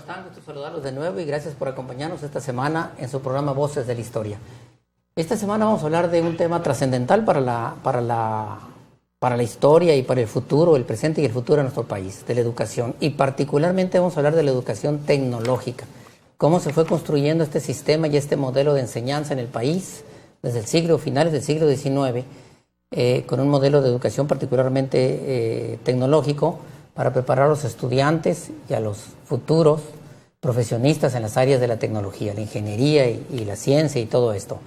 están? Gusto saludarlos de nuevo y gracias por acompañarnos esta semana en su programa Voces de la Historia. Esta semana vamos a hablar de un tema trascendental para la historia y para el futuro, el presente y el futuro de nuestro país, de la educación. Y particularmente vamos a hablar de la educación tecnológica. Cómo se fue construyendo este sistema y este modelo de enseñanza en el país desde finales del siglo XIX, con un modelo de educación particularmente tecnológico para preparar a los estudiantes y a los futuros profesionistas en las áreas de la tecnología, la ingeniería y la ciencia y todo esto.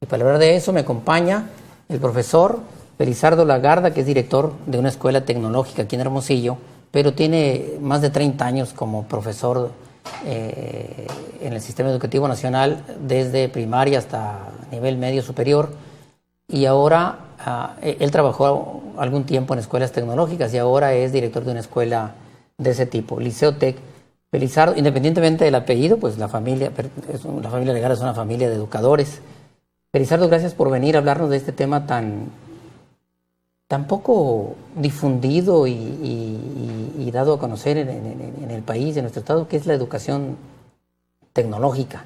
Y para hablar de eso me acompaña el profesor Felizardo Lagarda, que es director de una escuela tecnológica aquí en Hermosillo, pero tiene más de 30 años como profesor en el sistema educativo nacional, desde primaria hasta nivel medio superior, y ahora él trabajó algún tiempo en escuelas tecnológicas y ahora es director de una escuela de ese tipo, Liceo Tec. Felizardo, independientemente del apellido, pues la familia Lagarda es una familia de educadores. Felizardo, gracias por venir a hablarnos de este tema tan poco difundido y dado a conocer en el país, en nuestro estado, que es la educación tecnológica.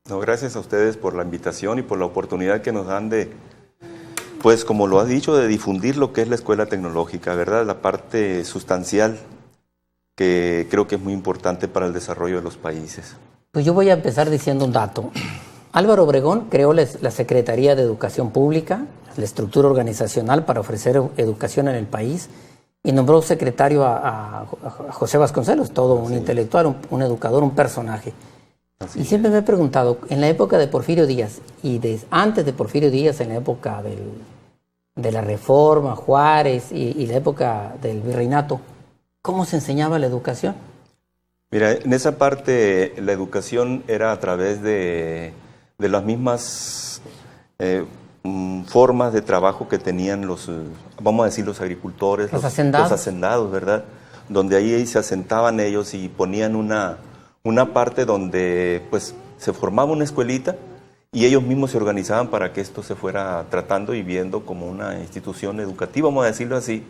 No, gracias a ustedes por la invitación y por la oportunidad que nos dan de, pues como lo has dicho, de difundir lo que es la escuela tecnológica, ¿verdad? La parte sustancial que creo que es muy importante para el desarrollo de los países. Pues yo voy a empezar diciendo un dato. Álvaro Obregón creó la Secretaría de Educación Pública, la estructura organizacional para ofrecer educación en el país, y nombró secretario a José Vasconcelos, todo un intelectual, un educador, un personaje. Y siempre me he preguntado, en la época de Porfirio Díaz y antes de Porfirio Díaz, en la época de la Reforma, Juárez y la época del Virreinato, ¿cómo se enseñaba la educación? Mira, en esa parte la educación era a través de las mismas formas de trabajo que tenían vamos a decir, los agricultores, los hacendados, ¿verdad? Donde ahí se asentaban ellos y ponían una parte donde pues se formaba una escuelita y ellos mismos se organizaban para que esto se fuera tratando y viendo como una institución educativa, vamos a decirlo así,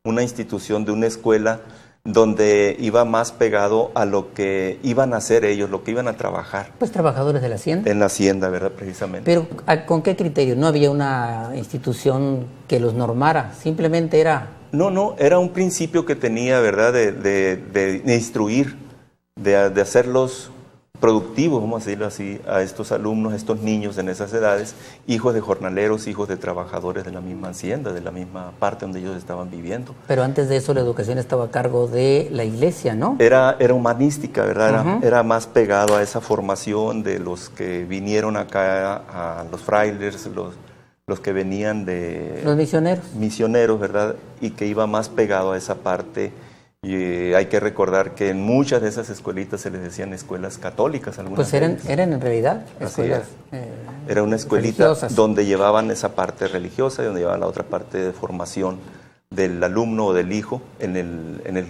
una institución de una escuela donde iba más pegado a lo que iban a hacer ellos, lo que iban a trabajar. Pues trabajadores de la hacienda. En la hacienda, ¿verdad? Precisamente. Pero ¿con qué criterio? No había una institución que los normara, simplemente era... No, era un principio que tenía, ¿verdad? De instruir, de hacerlos productivos, vamos a decirlo así, a estos alumnos, a estos niños en esas edades, hijos de jornaleros, hijos de trabajadores de la misma hacienda, de la misma parte donde ellos estaban viviendo. Pero antes de eso la educación estaba a cargo de la iglesia, ¿no? Era humanística, ¿verdad? Era más pegado a esa formación de los que vinieron acá, a los frailes, los que venían de... Los misioneros. Misioneros, ¿verdad? Y que iba más pegado a esa parte. Y hay que recordar que en muchas de esas escuelitas se les decían escuelas católicas. Pues eran en realidad escuelas era una escuelita religiosas, donde llevaban esa parte religiosa y donde llevaban la otra parte de formación del alumno o del hijo en el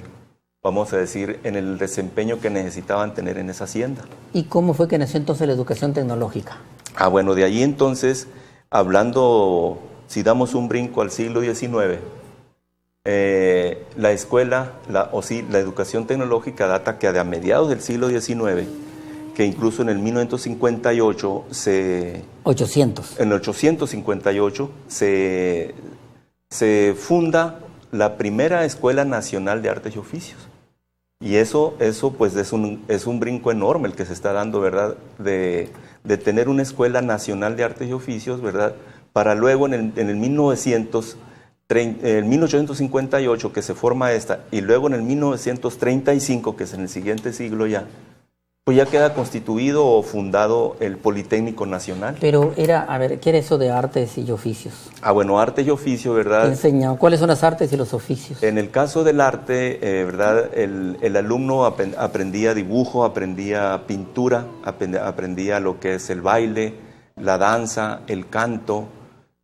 vamos a decir, en el desempeño que necesitaban tener en esa hacienda. ¿Y cómo fue que nació entonces la educación tecnológica? Bueno, de ahí entonces, hablando, si damos un brinco al siglo XIX, la escuela, la educación tecnológica data que a mediados del siglo XIX, que incluso en el 1958 en el 858 se funda la primera Escuela Nacional de Artes y Oficios. Y eso pues es un brinco enorme el que se está dando, ¿verdad? De tener una Escuela Nacional de Artes y Oficios, ¿verdad? Para luego en el 1858 que se forma esta, y luego en el 1935, que es en el siguiente siglo ya, pues ya queda constituido o fundado el Politécnico Nacional. Pero ¿qué era eso de artes y oficios? Bueno, artes y oficios, ¿verdad? ¿Qué enseñaba? ¿Cuáles son las artes y los oficios? En el caso del arte, ¿verdad? El alumno aprendía dibujo, aprendía pintura, aprendía lo que es el baile, la danza, el canto.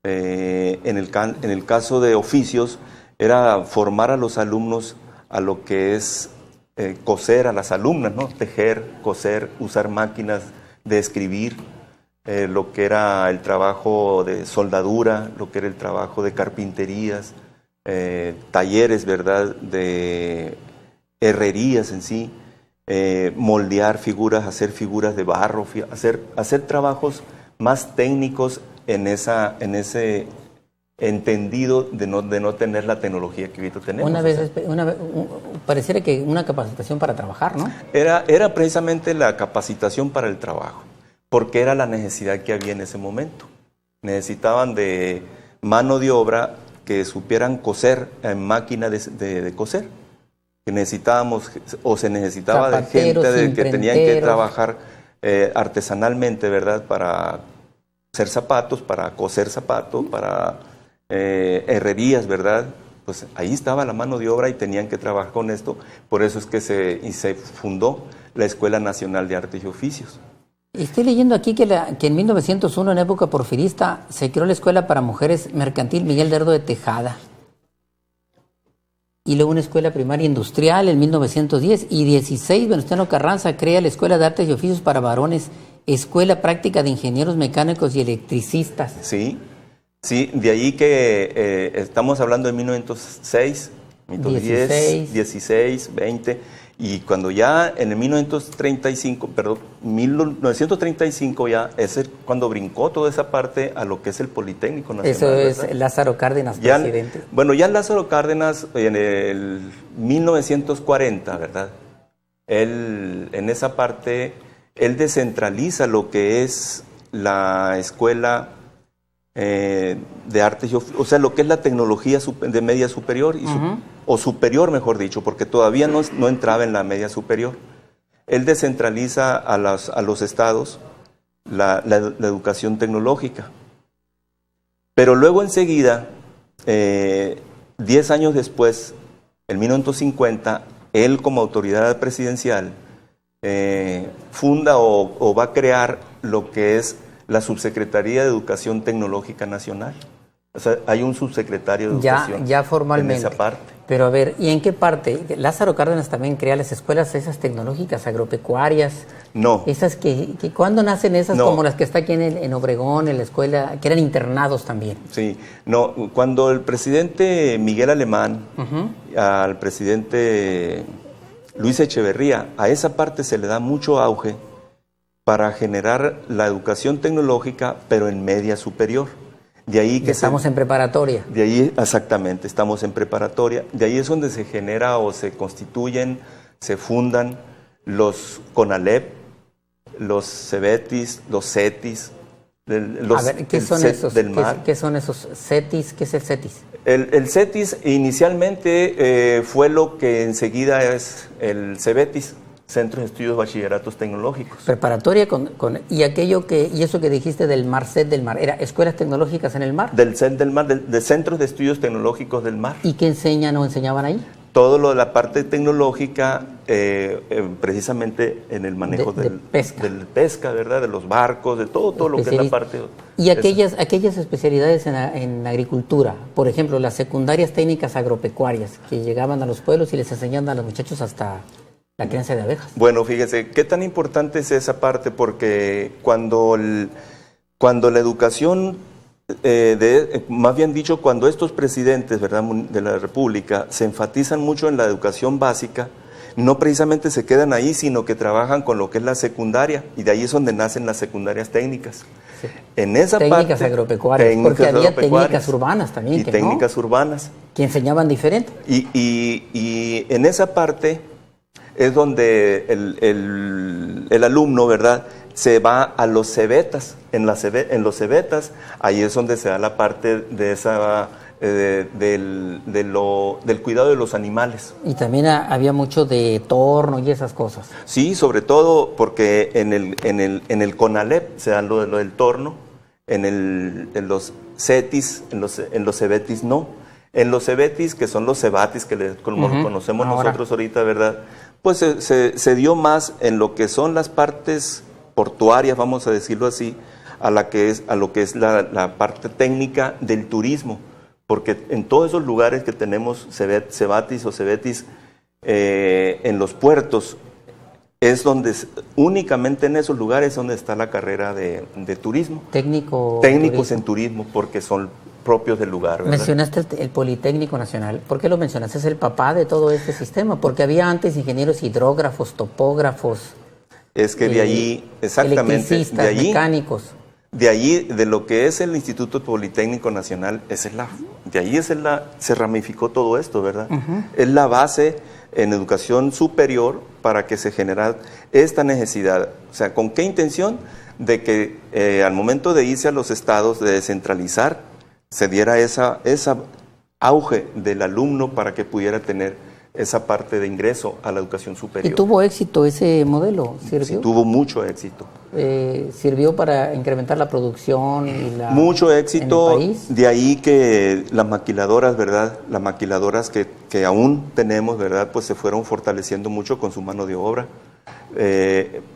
En el caso de oficios, era formar a los alumnos a lo que es coser, a las alumnas, ¿no? Tejer, coser, usar máquinas de escribir, lo que era el trabajo de soldadura, lo que era el trabajo de carpinterías, talleres, ¿verdad?, de herrerías en sí, moldear figuras, hacer figuras de barro, hacer trabajos más técnicos en ese entendido de no tener la tecnología que ahorita tenemos. Pareciera que una capacitación para trabajar, ¿no? Era precisamente la capacitación para el trabajo, porque era la necesidad que había en ese momento. Necesitaban de mano de obra que supieran coser en máquina de coser. Que necesitábamos, o se necesitaba zapateros, de gente que tenían que trabajar artesanalmente, ¿verdad? Para hacer zapatos, para coser zapatos, para herrerías, ¿verdad? Pues ahí estaba la mano de obra y tenían que trabajar con esto. Por eso es que se fundó la Escuela Nacional de Artes y Oficios. Estoy leyendo aquí que en 1901, en época porfirista, se creó la Escuela para Mujeres Mercantil Miguel Lerdo de Tejada. Y luego una escuela primaria industrial en 1910 y 16, Venustiano Carranza crea la Escuela de Artes y Oficios para Varones, Escuela Práctica de Ingenieros Mecánicos y Electricistas. Sí, de ahí que estamos hablando de 1906, 1910, 16, 20, y cuando ya en el 1935 ya es cuando brincó toda esa parte a lo que es el Politécnico Nacional. Eso es, ¿verdad? Lázaro Cárdenas, presidente. Bueno, ya Lázaro Cárdenas en el 1940, ¿verdad? Él, en esa parte, él descentraliza lo que es la escuela de artes, o sea, lo que es la tecnología de media superior, o superior, mejor dicho, porque todavía no entraba en la media superior. Él descentraliza a los estados la educación tecnológica. Pero luego enseguida, 10 años después, en 1950, él como autoridad presidencial funda o va a crear lo que es la Subsecretaría de Educación Tecnológica Nacional. O sea, hay un subsecretario de Educación ya formalmente. en esa parte. Pero a ver, ¿y en qué parte? Lázaro Cárdenas también crea las escuelas esas tecnológicas, agropecuarias. No. Esas ¿cuándo nacen esas? No. Como las que está aquí en Obregón, en la escuela, que eran internados también. Sí, no, cuando el presidente Miguel Alemán, al presidente Luis Echeverría, a esa parte se le da mucho auge para generar la educación tecnológica, pero en media superior. De ahí que estamos en preparatoria. De ahí, exactamente, estamos en preparatoria. De ahí es donde se genera o se constituyen, se fundan los CONALEP, los CEBETIS, los CETIS. A ver, ¿qué son esos? ¿Qué son esos CETIS? ¿Qué es el CETIS? El CETIS inicialmente fue lo que enseguida es el CEBETIS. Centros de Estudios Bachilleratos Tecnológicos. Preparatoria y eso que dijiste del MARCET del mar, ¿era escuelas tecnológicas en el mar? Del CET del mar, de Centros de Estudios Tecnológicos del Mar. ¿Y qué enseñan o enseñaban ahí? Todo lo de la parte tecnológica, precisamente en el manejo del pesca, ¿verdad? De los barcos, de todo lo que es la parte. Y aquellas especialidades en agricultura, por ejemplo, las secundarias técnicas agropecuarias, que llegaban a los pueblos y les enseñaban a los muchachos hasta la crianza de abejas. Bueno, fíjese, qué tan importante es esa parte, porque cuando la educación, más bien dicho, cuando estos presidentes, ¿verdad?, de la República se enfatizan mucho en la educación básica, no precisamente se quedan ahí, sino que trabajan con lo que es la secundaria, y de ahí es donde nacen las secundarias técnicas. Sí. En esa técnicas parte, agropecuarias, porque había técnicas urbanas también. Y técnicas urbanas. Que enseñaban diferente. Y en esa parte es donde el alumno, ¿verdad?, se va a los cebetas. En los cebetas, ahí es donde se da la parte de esa del cuidado de los animales. Y también había mucho de torno y esas cosas. Sí, sobre todo porque en el CONALEP se da lo del torno, en los CETIS, en los cebetis no. En los cebetis, que son los cebatis, como lo conocemos nosotros ahorita, ¿verdad?, pues se dio más en lo que son las partes portuarias, vamos a decirlo así, a lo que es la parte técnica del turismo, porque en todos esos lugares que tenemos cebatis o cebetis en los puertos, es donde únicamente en esos lugares donde está la carrera de turismo. Técnicos turismo. En turismo, porque son propios del lugar, ¿verdad? Mencionaste el Politécnico Nacional. ¿Por qué lo mencionaste? Es el papá de todo este sistema, porque había antes ingenieros hidrógrafos, topógrafos. Es que de allí, exactamente, electricistas, de allí, mecánicos. De allí, de lo que es el Instituto Politécnico Nacional, de ahí se ramificó todo esto, ¿verdad? Es la base en educación superior para que se generara esta necesidad. O sea, ¿con qué intención? De que al momento de irse a los estados, de descentralizar, se diera esa auge del alumno para que pudiera tener esa parte de ingreso a la educación superior. ¿Y tuvo éxito ese modelo? ¿Sirvió? Sí, tuvo mucho éxito. ¿Sirvió para incrementar la producción y mucho éxito, en el país? De ahí que las maquiladoras, ¿verdad? Las maquiladoras que aún tenemos, ¿verdad? Pues se fueron fortaleciendo mucho con su mano de obra,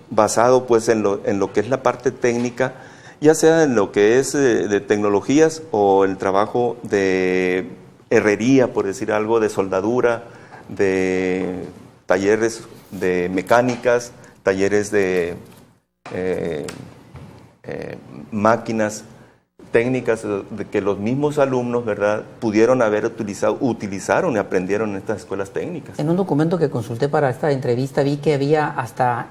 basado pues en lo que es la parte técnica, ya sea en lo que es de tecnologías o el trabajo de herrería, por decir algo, de soldadura, de talleres de mecánicas, talleres de máquinas técnicas de que los mismos alumnos, ¿verdad?, pudieron haber utilizaron y aprendieron en estas escuelas técnicas. En un documento que consulté para esta entrevista vi que había hasta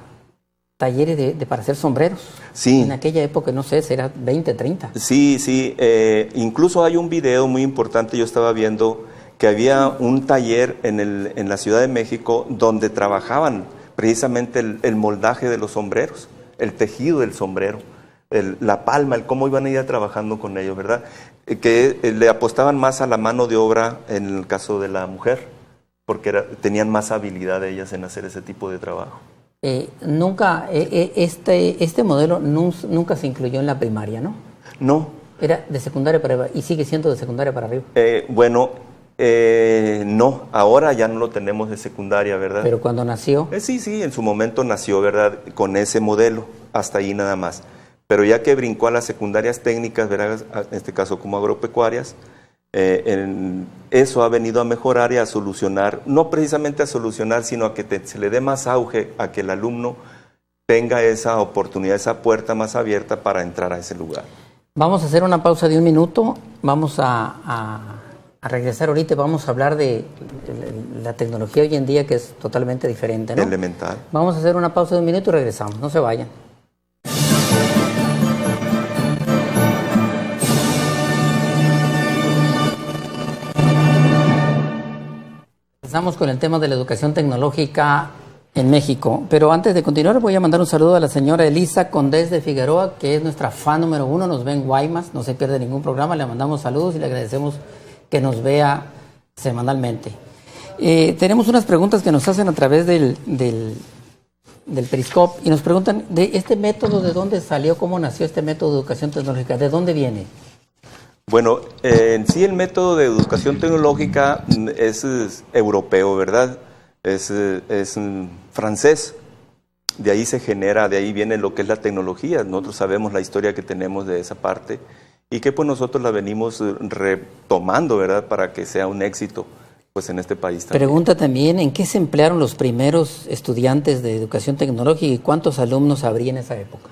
talleres para hacer sombreros. Sí. En aquella época, no sé, será 20, 30. Sí, sí. Incluso hay un video muy importante, yo estaba viendo que había un taller en la Ciudad de México donde trabajaban precisamente el moldaje de los sombreros, el tejido del sombrero, la palma, cómo iban a ir trabajando con ellos, ¿verdad? Que le apostaban más a la mano de obra en el caso de la mujer, porque tenían más habilidad ellas en hacer ese tipo de trabajo. Este modelo nunca se incluyó en la primaria, ¿no? No. Era de secundaria para arriba y sigue siendo de secundaria para arriba. No, ahora ya no lo tenemos de secundaria, ¿verdad? Pero cuando nació... Sí, en su momento nació, ¿verdad? Con ese modelo, hasta ahí nada más. Pero ya que brincó a las secundarias técnicas, ¿verdad?, en este caso como agropecuarias, eso ha venido a mejorar y a solucionar, no precisamente a solucionar, sino a que se le dé más auge a que el alumno tenga esa oportunidad, esa puerta más abierta para entrar a ese lugar. Vamos a hacer una pausa de 1 minuto, vamos a regresar ahorita y vamos a hablar de la tecnología hoy en día, que es totalmente diferente, ¿no? Elemental. Vamos a hacer una pausa de 1 minuto y regresamos, no se vayan. Empezamos con el tema de la educación tecnológica en México, pero antes de continuar voy a mandar un saludo a la señora Elisa Condés de Figueroa, que es nuestra fan número 1, nos ve en Guaymas, no se pierde ningún programa, le mandamos saludos y le agradecemos que nos vea semanalmente. Tenemos unas preguntas que nos hacen a través del Periscope y nos preguntan de este método, ¿de dónde salió, cómo nació este método de educación tecnológica? ¿De dónde viene? Bueno, en sí el método de educación tecnológica es europeo, ¿verdad? Es francés. De ahí se genera, de ahí viene lo que es la tecnología. Nosotros sabemos la historia que tenemos de esa parte y que pues nosotros la venimos retomando, ¿verdad?, para que sea un éxito pues en este país también. Pregunta también, ¿en qué se emplearon los primeros estudiantes de educación tecnológica y cuántos alumnos habría en esa época?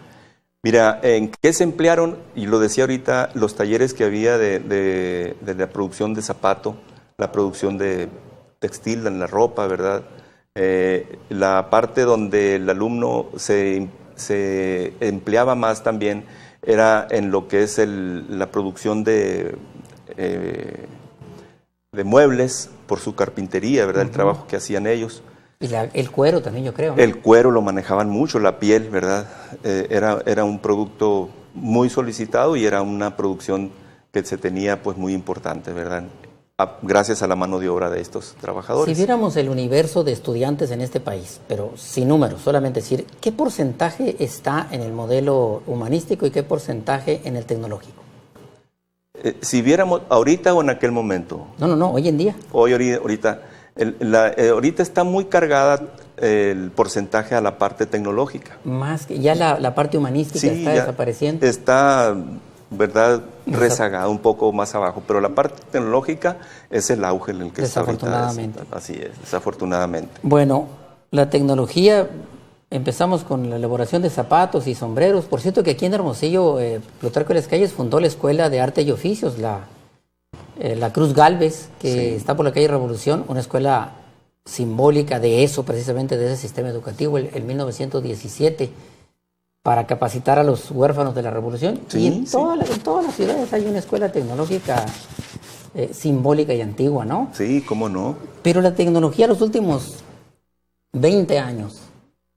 Mira, ¿en qué se emplearon? Y lo decía ahorita, los talleres que había de la producción de zapato, la producción de textil en la ropa, ¿verdad? La parte donde el alumno se empleaba más también era en lo que es la producción de muebles por su carpintería, ¿verdad? El trabajo que hacían ellos. Y el cuero también, yo creo, ¿no? El cuero lo manejaban mucho, la piel, ¿verdad? Era un producto muy solicitado y era una producción que se tenía pues muy importante, ¿verdad? Gracias a la mano de obra de estos trabajadores. Si viéramos el universo de estudiantes en este país, pero sin números, solamente decir, ¿qué porcentaje está en el modelo humanístico y qué porcentaje en el tecnológico? Si viéramos ahorita o en aquel momento. No, hoy en día. Ahorita. Ahorita está muy cargada el porcentaje a la parte tecnológica. Más que ya la parte humanística sí, está desapareciendo. Está, ¿verdad?, rezagada un poco más abajo, pero la parte tecnológica es el auge en el que está ahorita. Desafortunadamente. Así es, desafortunadamente. Bueno, la tecnología, empezamos con la elaboración de zapatos y sombreros. Por cierto que aquí en Hermosillo, Plutarco Elías Calles fundó la Escuela de Arte y Oficios, la Cruz Gálvez, que Sí. está por la calle Revolución, una escuela simbólica de eso, precisamente de ese sistema educativo, el 1917, para capacitar a los huérfanos de la Revolución. Sí, y en sí. todas las ciudades hay una escuela tecnológica simbólica y antigua, ¿no? Sí, cómo no. Pero la tecnología los últimos 20 años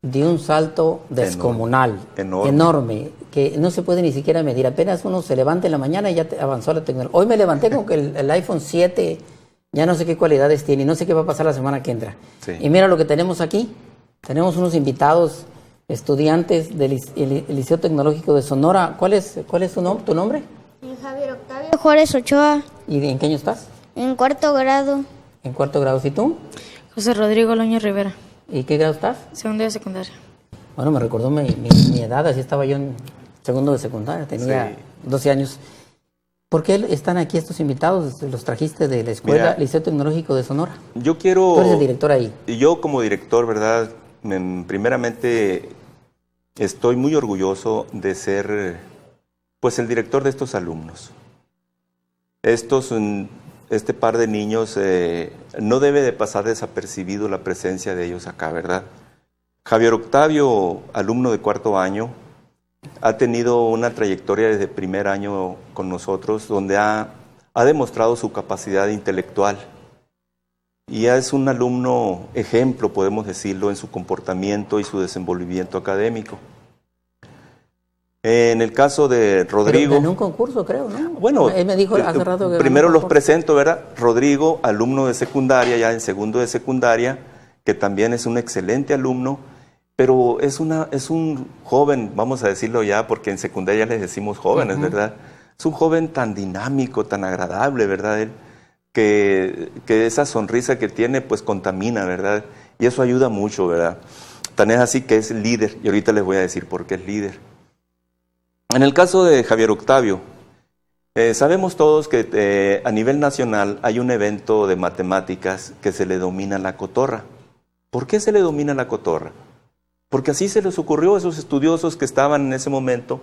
dio un salto descomunal, enorme, que no se puede ni siquiera medir. Apenas uno se levanta en la mañana y ya avanzó la tecnología. Hoy me levanté con que el iPhone 7, ya no sé qué cualidades tiene, y no sé qué va a pasar la semana que entra. Sí. Y mira lo que tenemos aquí. Tenemos unos invitados, estudiantes del Liceo Tecnológico de Sonora. ¿Cuál es tu nombre? Javier Octavio Juárez Ochoa, ¿Y en qué año estás? en 4º grado. En 4º grado. ¿Y tú? José Rodrigo Loño Rivera, ¿Y qué grado estás? segundo de secundaria. Bueno, me recordó mi edad, así estaba yo en segundo de secundaria, tenía Sí. 12 años. ¿Por qué están aquí estos invitados? ¿Los trajiste de la escuela Mira, Liceo Tecnológico de Sonora? Yo quiero... Tú eres el director ahí. Yo como director, ¿verdad? Primeramente estoy muy orgulloso de ser pues el director de estos alumnos. Este par de niños no debe de pasar desapercibido la presencia de ellos acá, ¿verdad? Javier Octavio, alumno de 4º año, ha tenido una trayectoria desde primer año con nosotros donde ha demostrado su capacidad intelectual. Y es un alumno ejemplo, podemos decirlo, en su comportamiento y su desenvolvimiento académico. En el caso de Rodrigo... Pero ganó un concurso, creo, ¿no? Bueno, Él me dijo hace rato que primero ganó un los concurso. presento, ¿verdad? Rodrigo, alumno de secundaria, ya en segundo de secundaria, que también es un excelente alumno, pero es un joven, vamos a decirlo ya, porque en secundaria les decimos jóvenes, ¿verdad? Es un joven tan dinámico, tan agradable, ¿verdad? Él, que esa sonrisa que tiene, pues contamina, ¿verdad? Y eso ayuda mucho, ¿verdad? Tan es así que es líder, y ahorita les voy a decir por qué es líder. En el caso de Javier Octavio, sabemos todos que a nivel nacional hay un evento de matemáticas que se le domina la cotorra. ¿Por qué se le domina la cotorra? Porque así se les ocurrió a esos estudiosos que estaban en ese momento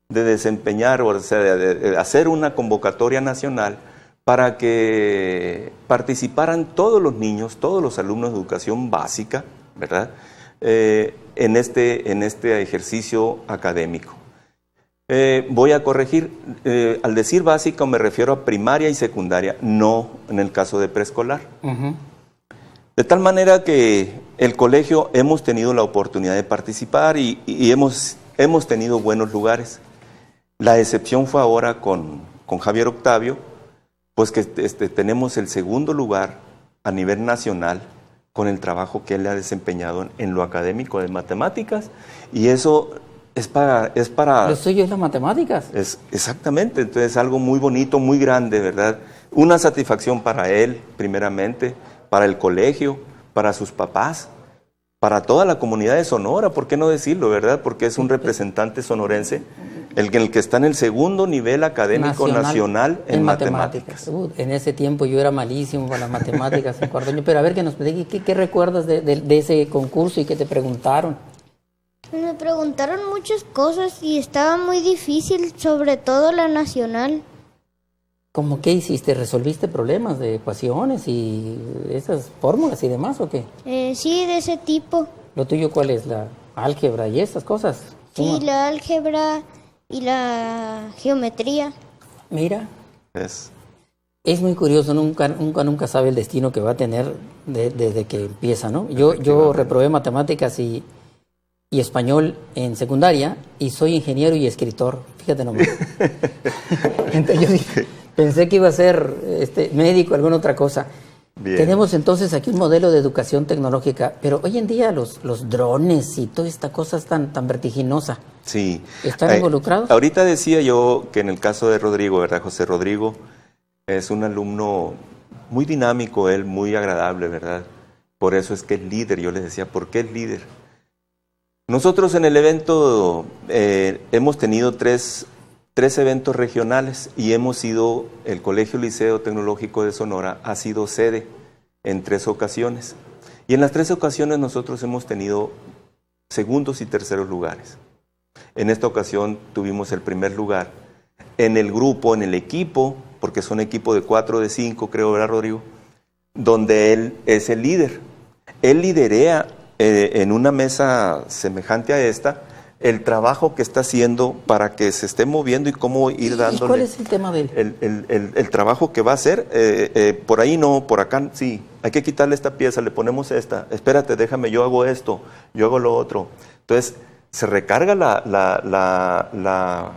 de desempeñar, o sea, de hacer una convocatoria nacional para que participaran todos los niños, todos los alumnos de educación básica, ¿verdad? En este ejercicio académico. Voy a corregir, al decir básica me refiero a primaria y secundaria, no en el caso de preescolar. De tal manera que el colegio hemos tenido la oportunidad de participar y hemos tenido buenos lugares. La excepción fue ahora con Javier Octavio, pues que tenemos el segundo lugar a nivel nacional con el trabajo que él ha desempeñado en lo académico de matemáticas, y eso es para Lo suyo es las matemáticas. Exactamente, entonces es algo muy bonito, muy grande, ¿verdad? Una satisfacción para él, primeramente, para el colegio, para sus papás, para toda la comunidad de Sonora, ¿por qué no decirlo, verdad? Porque es un representante sonorense, el que está en el segundo nivel académico nacional en matemáticas. En ese tiempo yo era malísimo para las matemáticas en 4º año, pero a ver, que nos platique, ¿qué recuerdas de ese concurso y qué te preguntaron? Me preguntaron muchas cosas y estaba muy difícil, sobre todo la nacional. ¿Cómo qué hiciste? ¿Resolviste problemas de ecuaciones y esas fórmulas y demás o qué? Sí, de ese tipo. ¿Lo tuyo cuál es? ¿La álgebra y esas cosas? Sí, la álgebra y la geometría. Mira, es muy curioso, nunca sabe el destino que va a tener desde que empieza, ¿no? Yo reprobé matemáticas y español en secundaria y soy ingeniero y escritor, fíjate nomás. Entonces yo dije, pensé que iba a ser médico, alguna otra cosa. Bien. Tenemos entonces aquí un modelo de educación tecnológica, pero hoy en día los drones y toda esta cosa es tan vertiginosa. Sí. ¿Están involucrados? Ahorita decía yo que en el caso de Rodrigo, ¿verdad? José Rodrigo es un alumno muy dinámico, él muy agradable, ¿verdad? Por eso es que es líder. Yo les decía, ¿por qué es líder? Nosotros en el evento hemos tenido tres eventos regionales y el Colegio Liceo Tecnológico de Sonora ha sido sede en 3 ocasiones. Y en las 3 ocasiones nosotros hemos tenido segundos y terceros lugares. En esta ocasión tuvimos el primer lugar en el grupo, en el equipo porque son equipo de 4 de 5, creo, ¿verdad, Rodrigo? Donde él es el líder. Él liderea en una mesa semejante a esta el trabajo que está haciendo para que se esté moviendo y cómo ir dándole. ¿Y cuál es el tema de él? El trabajo que va a hacer, por ahí no, por acá sí, hay que quitarle esta pieza, le ponemos esta, espérate, déjame, yo hago esto, yo hago lo otro. Entonces, se recarga la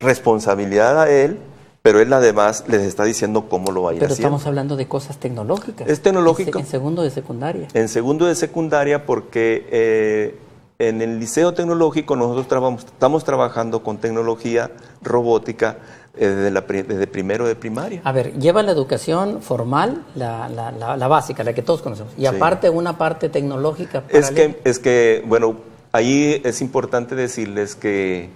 responsabilidad a él, pero él además les está diciendo cómo lo va a ir Pero haciendo. estamos hablando de cosas tecnológicas. Es tecnológico. En segundo de secundaria. En segundo de secundaria porque en el liceo tecnológico nosotros estamos trabajando con tecnología robótica desde primero de primaria. A ver, lleva la educación formal, la básica, la que todos conocemos, y aparte una parte tecnológica paralela. Es que, bueno, ahí es importante decirles que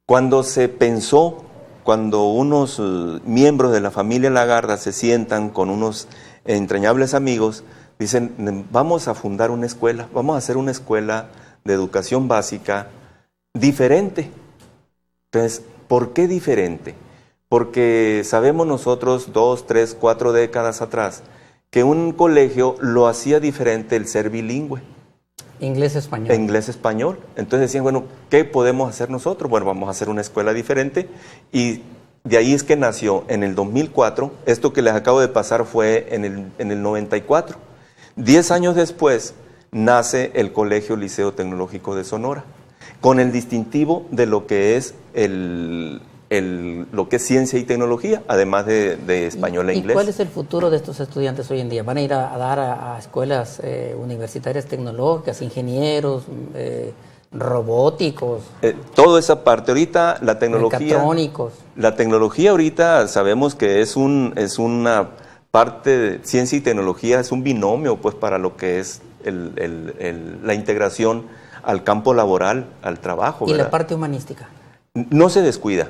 cuando se pensó, cuando unos miembros de la familia Lagarda se sientan con unos entrañables amigos, dicen, vamos a fundar una escuela, vamos a hacer una escuela de educación básica diferente. Entonces, ¿por qué diferente? Porque sabemos nosotros 2, 3, 4 décadas atrás que un colegio lo hacía diferente el ser bilingüe. Inglés-español. Inglés-español. Entonces decían, bueno, ¿qué podemos hacer nosotros? Bueno, vamos a hacer una escuela diferente y de ahí es que nació en el 2004. Esto que les acabo de pasar fue en el 94. 10 años después nace el Colegio Liceo Tecnológico de Sonora, con el distintivo de lo que es lo que es ciencia y tecnología, además de español e inglés. ¿Y cuál es el futuro de estos estudiantes hoy en día? ¿Van a ir a dar a escuelas universitarias tecnológicas, ingenieros, robóticos? Toda esa parte. Ahorita la tecnología... Mecatrónicos. La tecnología ahorita sabemos que es una parte de ciencia y tecnología, es un binomio pues para lo que es la integración al campo laboral, al trabajo. ¿Y ¿verdad? la parte humanística? No se descuida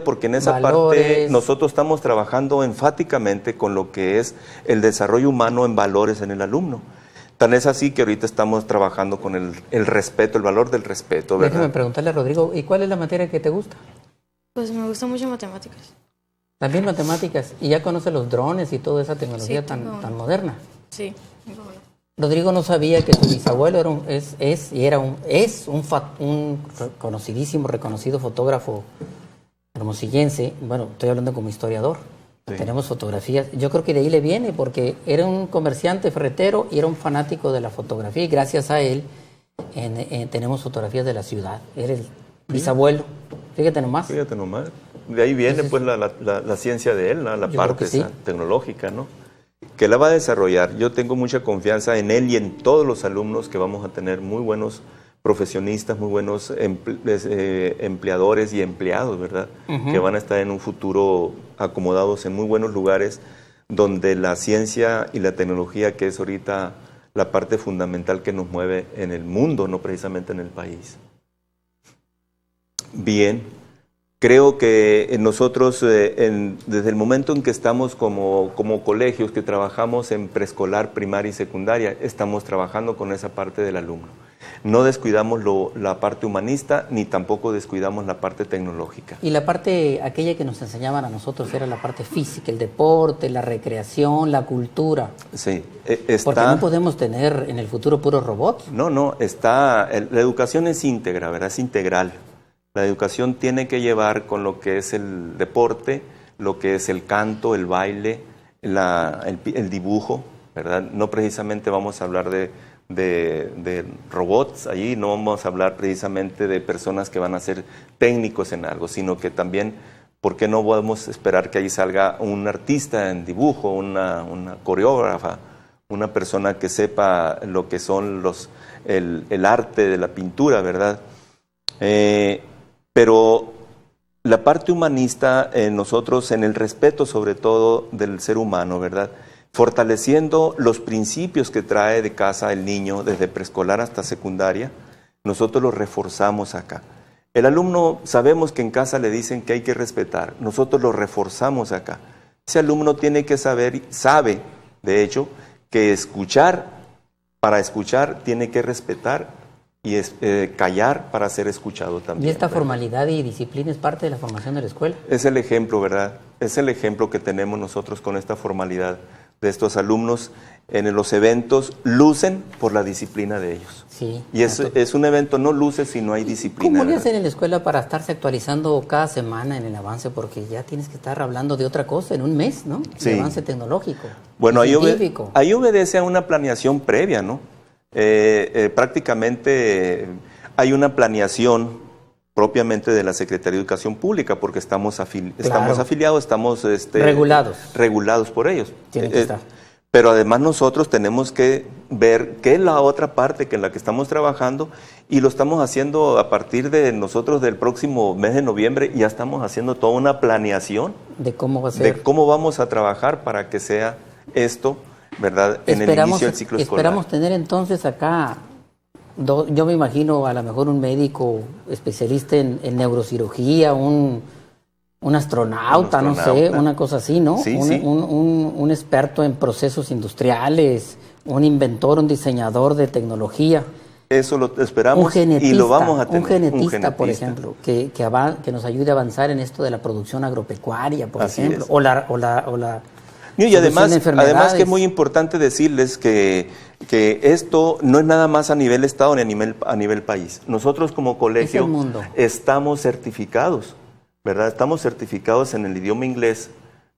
porque en esa parte nosotros estamos trabajando enfáticamente con lo que es el desarrollo humano en valores en el alumno. Tan es así que ahorita estamos trabajando con el respeto, el valor del respeto, ¿verdad? Déjame preguntarle a Rodrigo, ¿y cuál es la materia que te gusta? Pues me gusta mucho matemáticas. También matemáticas, y ya conoce los drones y toda esa tecnología tan moderna. Sí. Rodrigo no sabía que su bisabuelo era un conocidísimo, reconocido fotógrafo hermosillense. Bueno, estoy hablando como historiador. Sí. Tenemos fotografías. Yo creo que de ahí le viene, porque era un comerciante ferretero y era un fanático de la fotografía. Y gracias a él tenemos fotografías de la ciudad. Era el bisabuelo. Fíjate nomás. Fíjate nomás. De ahí viene pues la ciencia de él, ¿no? La parte tecnológica, ¿no? Que la va a desarrollar. Yo tengo mucha confianza en él y en todos los alumnos, que vamos a tener muy buenos profesionistas, muy buenos empleadores y empleados, ¿verdad? Que van a estar en un futuro acomodados en muy buenos lugares, donde la ciencia y la tecnología, que es ahorita la parte fundamental que nos mueve en el mundo, no precisamente en el país. Bien. Creo que nosotros, desde el momento en que estamos como colegios, que trabajamos en preescolar, primaria y secundaria, estamos trabajando con esa parte del alumno. No descuidamos la parte humanista, ni tampoco descuidamos la parte tecnológica. Y la parte, aquella que nos enseñaban a nosotros, era la parte física, el deporte, la recreación, la cultura. Sí. Porque no podemos tener en el futuro puros robots. No, la educación es íntegra, ¿verdad? Es integral. La educación tiene que llevar con lo que es el deporte, lo que es el canto, el baile, el dibujo, ¿verdad? No precisamente vamos a hablar de robots allí, no vamos a hablar precisamente de personas que van a ser técnicos en algo, sino que también, ¿por qué no podemos esperar que ahí salga un artista en dibujo, una coreógrafa, una persona que sepa lo que son el arte de la pintura, ¿verdad? Pero la parte humanista en nosotros, en el respeto sobre todo del ser humano, ¿verdad? Fortaleciendo los principios que trae de casa el niño desde preescolar hasta secundaria, nosotros los reforzamos acá. El alumno, sabemos que en casa le dicen que hay que respetar, nosotros lo reforzamos acá. Ese alumno tiene que saber, sabe, de hecho, que para escuchar tiene que respetar y callar para ser escuchado también. ¿Y esta ¿verdad? formalidad y disciplina es parte de la formación de la escuela? Es el ejemplo, ¿verdad? Es el ejemplo que tenemos nosotros con esta formalidad de estos alumnos. En los eventos lucen por la disciplina de ellos. Sí. Y es un evento, no luce si no hay disciplina. ¿Cómo le ¿verdad? hacen en la escuela para estarse actualizando cada semana en el avance? Porque ya tienes que estar hablando de otra cosa en un mes, ¿no? Sí. El avance tecnológico. Bueno, científico. ahí obedece a una planeación previa, ¿no? Prácticamente Claro. hay una planeación propiamente de la Secretaría de Educación Pública, porque estamos afiliados, estamos regulados por ellos. Tienen que estar. Pero además nosotros tenemos que ver qué es la otra parte que en la que estamos trabajando, y lo estamos haciendo a partir de nosotros del próximo mes de noviembre. Ya estamos haciendo toda una planeación de cómo va a ser. de cómo vamos a trabajar para que sea esto, ¿verdad? En el inicio del ciclo escolar. Esperamos tener entonces acá, yo me imagino a lo mejor un médico especialista en neurocirugía, un astronauta, no sé, una cosa así, ¿no? Sí, un experto en procesos industriales, un inventor, un diseñador de tecnología. Eso lo esperamos y lo vamos a tener. Un genetista, por ejemplo, que nos ayude a avanzar en esto de la producción agropecuaria, por Así ejemplo, es. o la Y además enfermedades. que es muy importante decirles que esto no es nada más a nivel Estado ni a nivel país. Nosotros como colegio Es el mundo. estamos certificados, ¿verdad? Estamos certificados en el idioma inglés,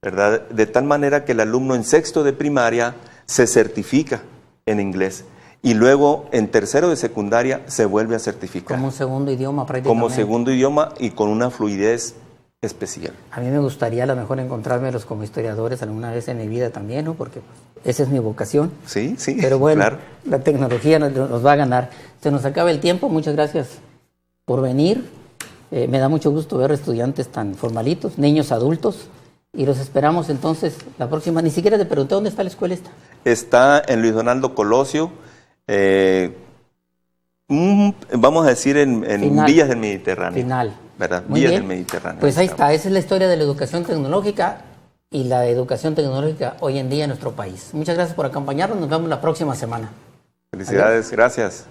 ¿verdad? De tal manera que el alumno en sexto de primaria se certifica en inglés y luego en tercero de secundaria se vuelve a certificar. Como un segundo idioma prácticamente. Como segundo idioma y con una fluidez especial. A mí me gustaría a lo mejor encontrármelos como historiadores alguna vez en mi vida también, ¿no? Porque pues, esa es mi vocación. Sí, Pero bueno, claro. la tecnología nos va a ganar. Se nos acaba el tiempo. Muchas gracias por venir. Me da mucho gusto ver estudiantes tan formalitos, niños adultos. Y los esperamos entonces la próxima. Ni siquiera te pregunté dónde está la escuela esta. Está en Luis Donaldo Colosio. Vamos a decir en Villas del Mediterráneo. Final. ¿Verdad? Muy Villas bien. del Mediterráneo. Pues ahí está, esa es la historia de la educación tecnológica y la educación tecnológica hoy en día en nuestro país. Muchas gracias por acompañarnos, nos vemos la próxima semana. Felicidades, gracias.